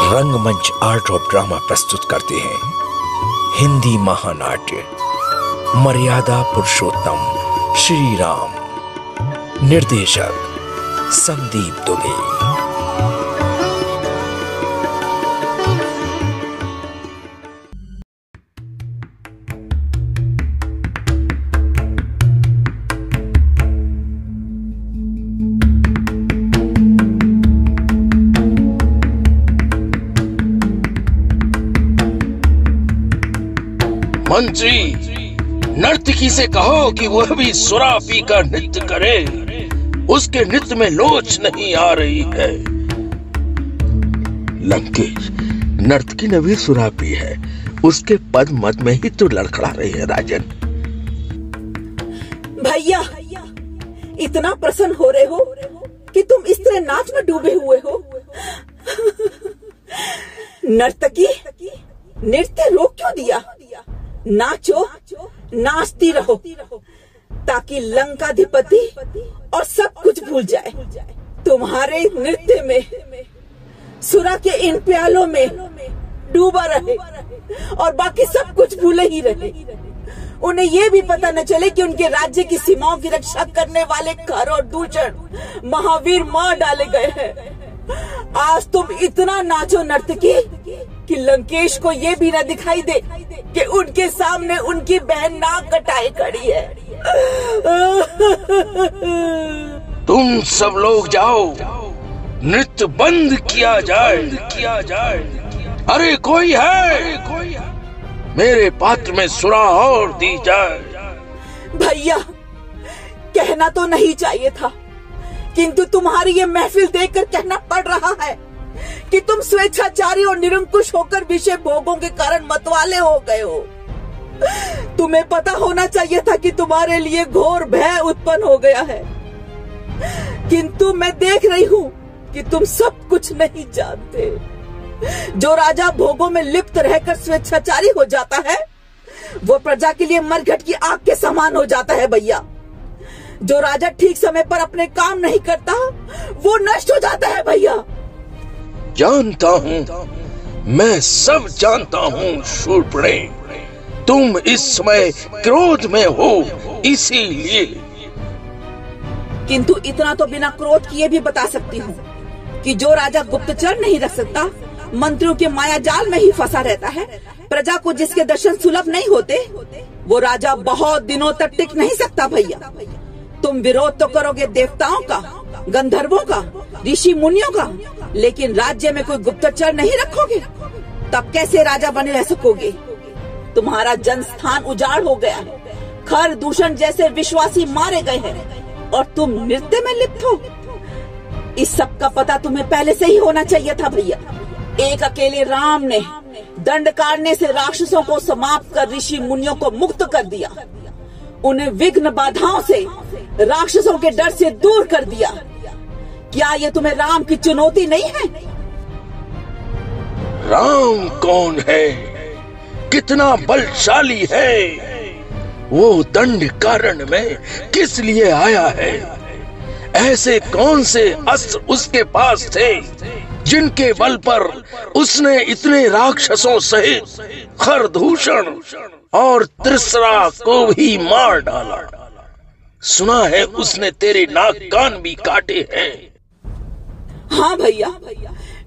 रंगमंच art of drama प्रस्तुत करते हैं हिंदी महानाट्य मर्यादा पुरुषोत्तम श्री राम। निर्देशक संदीप दुबे। मंत्री, नर्तकी से कहो कि वह भी सुरा पीकर नृत्य करे। उसके नृत्य में लोच नहीं आ रही है। लंकेश, नर्तकी ने भी सुरा पी है। उसके पद मद में ही तो लड़खड़ा रही है। राजन भैया, इतना प्रसन्न हो रहे हो कि तुम इस तरह नाच में डूबे हुए हो। नर्तकी, नृत्य रोक क्यों दिया? नाचो, नाचती रहो ताकि लंकाधिपति और सब कुछ भूल जाए। तुम्हारे नृत्य में सुरा के इन प्यालों में डूबा रहे और बाकी सब कुछ भूले ही रहे। उन्हें ये भी पता न चले कि उनके राज्य की सीमाओं की रक्षा करने वाले कर और दूषण महावीर मार डाले गए हैं। आज तुम इतना नाचो नर्तकी कि लंकेश को ये भी न दिखाई दे कि उनके सामने उनकी बहन नाक कटाए खड़ी है। तुम सब लोग जाओ, नृत्य बंद किया जाए। अरे कोई है? मेरे पात्र में सुरा और दी जाए। भैया, कहना तो नहीं चाहिए था, किंतु तुम्हारी ये महफिल देखकर कहना पड़ रहा है कि तुम स्वेच्छाचारी और निरंकुश होकर विषय भोगों के कारण मतवाले हो गए हो। तुम्हें पता होना चाहिए था कि तुम्हारे लिए घोर भय उत्पन्न हो गया है, किंतु मैं देख रही हूँ कि तुम सब कुछ नहीं जानते। जो राजा भोगों में लिप्त रहकर स्वेच्छाचारी हो जाता है, वो प्रजा के लिए मरघट की आग के समान हो जाता है। भैया, जो राजा ठीक समय पर अपने काम नहीं करता, वो नष्ट हो जाता है। भैया, जानता हूँ, मैं सब जानता हूँ शूरपणे। तुम इस समय क्रोध में हो, इसीलिए। किंतु इतना तो बिना क्रोध किए भी बता सकती हूँ कि जो राजा गुप्तचर नहीं रख सकता, मंत्रियों के माया जाल में ही फंसा रहता है, प्रजा को जिसके दर्शन सुलभ नहीं होते, वो राजा बहुत दिनों तक टिक नहीं सकता। भैया, तुम विरोध तो करोगे देवताओं का, गंधर्वों का, ऋषि मुनियों का, लेकिन राज्य में कोई गुप्तचर नहीं रखोगे, तब कैसे राजा बने रह सकोगे? तुम्हारा जनस्थान उजाड़ हो गया है, खर दूषण जैसे विश्वासी मारे गए हैं और तुम नृत्य में लिप्त हो। इस सब का पता तुम्हें पहले से ही होना चाहिए था। भैया, एक अकेले राम ने दंड काटने से राक्षसों को समाप्त कर ऋषि मुनियों को मुक्त कर दिया। उन्हें विघ्न बाधाओं से, राक्षसों के डर से दूर कर दिया। क्या ये तुम्हें राम की चुनौती नहीं है? राम कौन है? कितना बलशाली है? वो दंड कारण में किस लिए आया है? ऐसे कौन से अस्त्र उसके पास थे जिनके बल पर उसने इतने राक्षसों सहित खरदूषण और त्रिसरा को भी मार डाला? सुना है उसने तेरे नाक कान भी काटे हैं। हाँ भैया,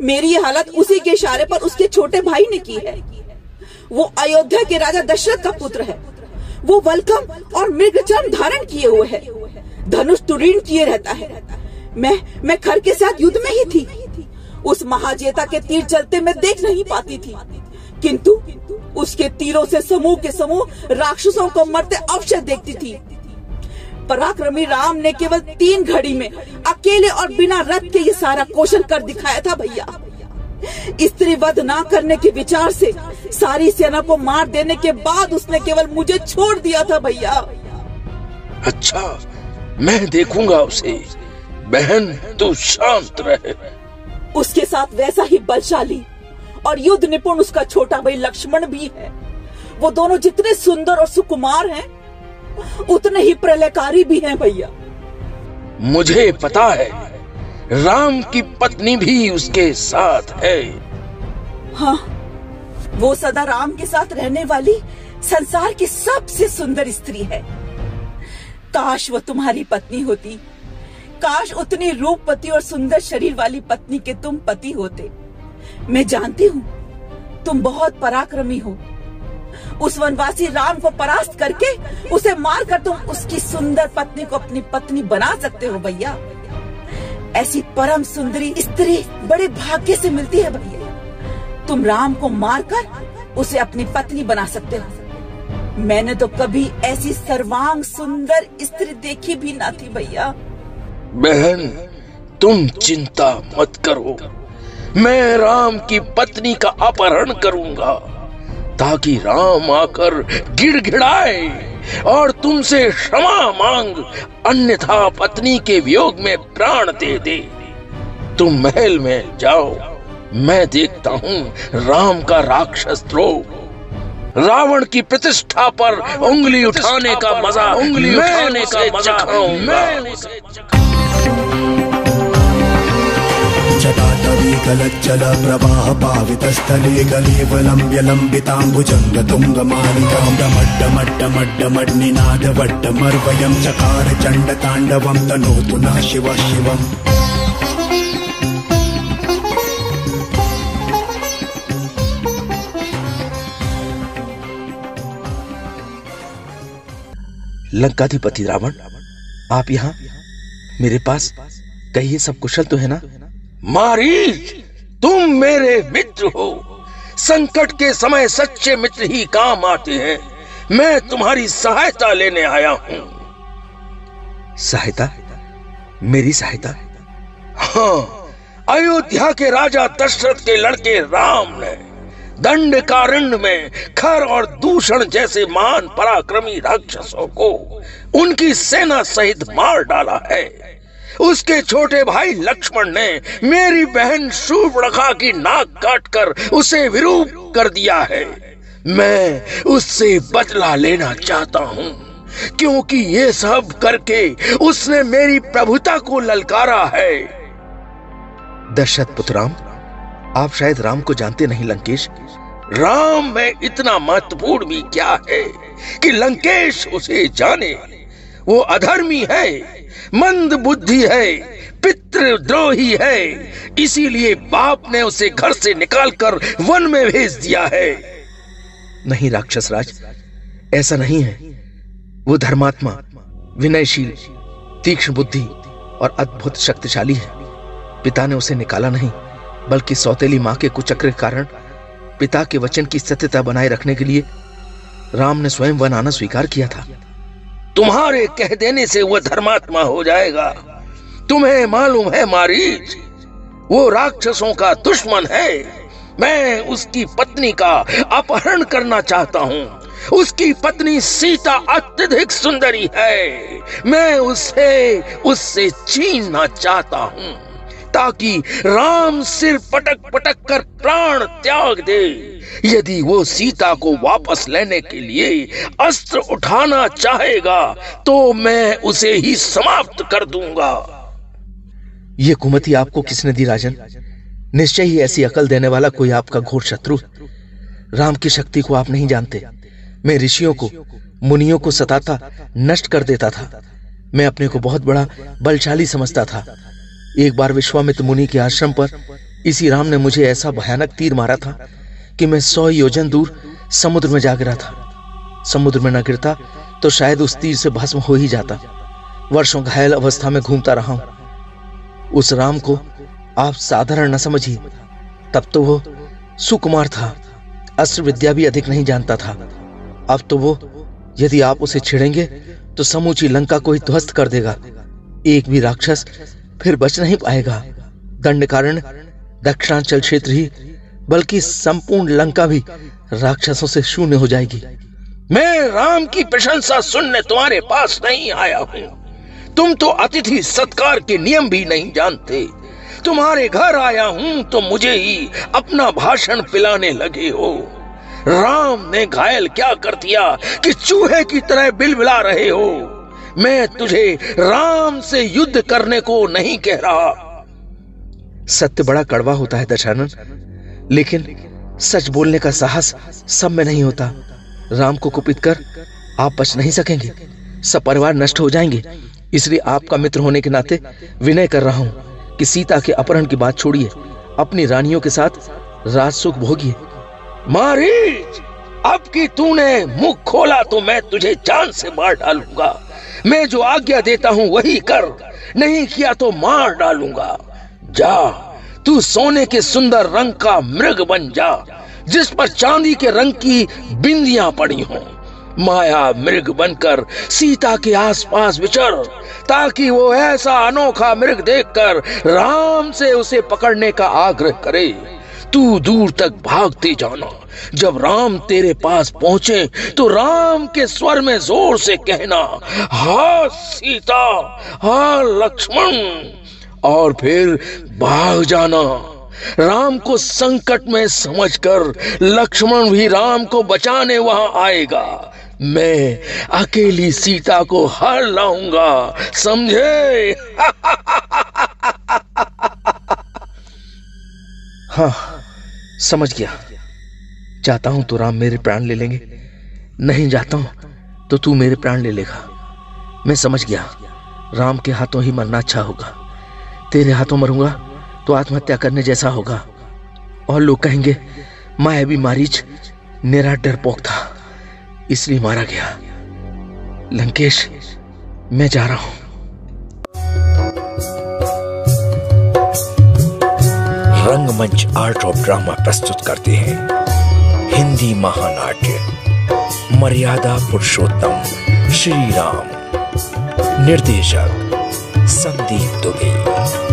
मेरी हालत उसी के इशारे पर उसके छोटे भाई ने की है। वो अयोध्या के राजा दशरथ का पुत्र है। वो वल्कम और मृगचर्म धारण किए हुए है, धनुष तुरीन किए रहता है। मैं खर के साथ युद्ध में ही थी। उस महाजेता के तीर चलते मैं देख नहीं पाती थी, किंतु उसके तीरों से समूह के समूह राक्षसों को मरते अवश्य देखती थी। पराक्रमी राम ने केवल 3 घड़ी में अकेले और बिना रथ के ये सारा कौशल कर दिखाया था। भैया, स्त्री वध ना करने के विचार से सारी सेना को मार देने के बाद उसने केवल मुझे छोड़ दिया था। भैया, अच्छा, मैं देखूंगा उसे। बहन, तू शांत रहे। उसके साथ वैसा ही बलशाली और युद्ध निपुण उसका छोटा भाई लक्ष्मण भी है। वो दोनों जितने सुंदर और सुकुमार हैं, उतने ही प्रलयकारी भी हैं। भैया, मुझे पता है राम की पत्नी भी उसके साथ है। हाँ, वो सदा राम के साथ रहने वाली संसार की सबसे सुंदर स्त्री है। काश वो तुम्हारी पत्नी होती। काश उतनी रूपवती और सुंदर शरीर वाली पत्नी के तुम पति होते। मैं जानती हूँ तुम बहुत पराक्रमी हो। उस वनवासी राम को परास्त करके उसे मारकर तुम उसकी सुंदर पत्नी को अपनी पत्नी बना सकते हो भैया। ऐसी परम सुंदरी स्त्री बड़े भाग्य से मिलती है भैया। तुम राम को मारकर उसे अपनी पत्नी बना सकते हो। मैंने तो कभी ऐसी सर्वांग सुंदर स्त्री देखी भी ना थी भैया। बहन, तुम चिंता मत करो। मैं राम की पत्नी का अपहरण करूंगा ताकि राम आकर गिड़गिड़ाए और तुमसे क्षमा मांग, अन्यथा पत्नी के वियोग में प्राण दे दे। तुम महल में जाओ, मैं देखता हूँ राम का राक्षस द्रोह। रावण की प्रतिष्ठा पर उंगली उठाने का मजा, उंगली उठाने का मजा खाऊंगा। जटाटवी गलज्जल प्रवाह पावितस्थले कलेवलं व्यलम्बिताम्बुजङ्ग तुङ्गमालिकां डमड्डमड्डमड्डमड्निनाद वड्डमर्वयं चकार चण्डताण्डवं तनोतु नः शिवः शिवम्। लंकाधिपति रावण, आप यहाँ मेरे पास, कहिए सब कुशल तो है ना? मारीच, तुम मेरे मित्र हो। संकट के समय सच्चे मित्र ही काम आते हैं। मैं तुम्हारी सहायता लेने आया हूँ। सहायता? मेरी सहायता? हाँ, अयोध्या के राजा दशरथ के लड़के राम ने दंडकारण्य में खर और दूषण जैसे महान पराक्रमी राक्षसों को उनकी सेना सहित मार डाला है। उसके छोटे भाई लक्ष्मण ने मेरी बहन शूर्पणखा की नाक काटकर उसे विरूप कर दिया है। मैं उससे बदला लेना चाहता हूँ, क्योंकि ये सब करके उसने मेरी प्रभुता को ललकारा है। दशरथ पुत्र राम, आप शायद राम को जानते नहीं लंकेश। राम में इतना महत्वपूर्ण भी क्या है कि लंकेश उसे जाने? वो अधर्मी है, मंद बुद्धि है, पितृद्रोही है। इसीलिए बाप ने उसे घर से निकालकर वन में भेज दिया है। नहीं राक्षस राज, ऐसा नहीं है। वो धर्मात्मा, विनयशील, तीक्ष्ण बुद्धि और अद्भुत शक्तिशाली है। पिता ने उसे निकाला नहीं, बल्कि सौतेली मां के कुचक्र के कारण पिता के वचन की सत्यता बनाए रखने के लिए राम ने स्वयं वन आना स्वीकार किया था। तुम्हारे कह देने से वह धर्मात्मा हो जाएगा? तुम्हें मालूम है मारीच, वो राक्षसों का दुश्मन है। मैं उसकी पत्नी का अपहरण करना चाहता हूँ। उसकी पत्नी सीता अत्यधिक सुंदरी है। मैं उससे छीनना चाहता हूँ ताकि राम सिर पटक पटक कर प्राण त्याग दे। यदि वो सीता को वापस लेने के लिए अस्त्र उठाना चाहेगा तो मैं उसे ही समाप्त कर दूंगा। ये कुमति आपको किसने दी राजन? निश्चय ही ऐसी अकल देने वाला कोई आपका घोर शत्रु। राम की शक्ति को आप नहीं जानते। मैं ऋषियों को, मुनियों को सताता, नष्ट कर देता था। मैं अपने को बहुत बड़ा बलशाली समझता था। एक बार विश्वामित्र मुनि के आश्रम पर इसी राम ने मुझे ऐसा भयानक तीर मारा था कि मैं 100 योजन दूर समुद्र में जा गिरा था। समुद्र में न गिरता तो शायद उस तीर से भस्म हो ही जाता। वर्षों घायल अवस्था में घूमता रहा हूं। उस राम को आप साधारण न समझिए। तब तो वो सुकुमार था, अस्त्र विद्या भी अधिक नहीं जानता था। अब तो वो, यदि आप उसे छेड़ेंगे तो समूची लंका को ही ध्वस्त कर देगा। एक भी राक्षस फिर बच नहीं पाएगा। दंडकारण्य, दक्षिणांचल क्षेत्र ही बल्कि संपूर्ण लंका भी राक्षसों से शून्य हो जाएगी। मैं राम की प्रशंसा सुनने तुम्हारे पास नहीं आया हूँ। तुम तो अतिथि सत्कार के नियम भी नहीं जानते। तुम्हारे घर आया हूँ तो मुझे ही अपना भाषण पिलाने लगे हो। राम ने घायल क्या कर दिया कि चूहे की तरह बिलबिला रहे हो? मैं तुझे राम से युद्ध करने को नहीं कह रहा। सत्य बड़ा कड़वा होता है दशानन, लेकिन सच बोलने का साहस सब में नहीं होता। राम को कुपित कर आप बच नहीं सकेंगे, सब परिवार नष्ट हो जाएंगे। इसलिए आपका मित्र होने के नाते विनय कर रहा हूं कि सीता के अपहरण की बात छोड़िए, अपनी रानियों के साथ राज सुख भोगिए। मारीच, अब की तूने मुख खोला तो मैं तुझे जान से मार डालूंगा। मैं जो आज्ञा देता हूं वही कर, नहीं किया तो मार डालूंगा। जा, तू सोने के सुंदर रंग का मृग बन जा, जिस पर चांदी के रंग की बिंदियां पड़ी हों। माया मृग बनकर सीता के आसपास विचर, ताकि वो ऐसा अनोखा मृग देखकर राम से उसे पकड़ने का आग्रह करे। तू दूर तक भागते जाना, जब राम तेरे पास पहुंचे तो राम के स्वर में जोर से कहना, हा सीता, हा लक्ष्मण, और फिर भाग जाना। राम को संकट में समझकर लक्ष्मण भी राम को बचाने वहां आएगा। मैं अकेली सीता को हर लाऊंगा, समझे? हाँ, समझ गया। जाता हूं तो राम मेरे प्राण ले लेंगे, नहीं जाता हूं तो तू मेरे प्राण ले लेगा। मैं समझ गया, राम के हाथों ही मरना अच्छा होगा। तेरे हाथों मरूंगा तो आत्महत्या करने जैसा होगा, और लोग कहेंगे मायावी मारीच मेरा डरपोक था, इसलिए मारा गया। लंकेश, मैं जा रहा हूं। रंगमंच आर्ट ऑफ ड्रामा प्रस्तुत करते हैं हिंदी महानाट्य मर्यादा पुरुषोत्तम श्री राम। निर्देशक संदीप दुबे।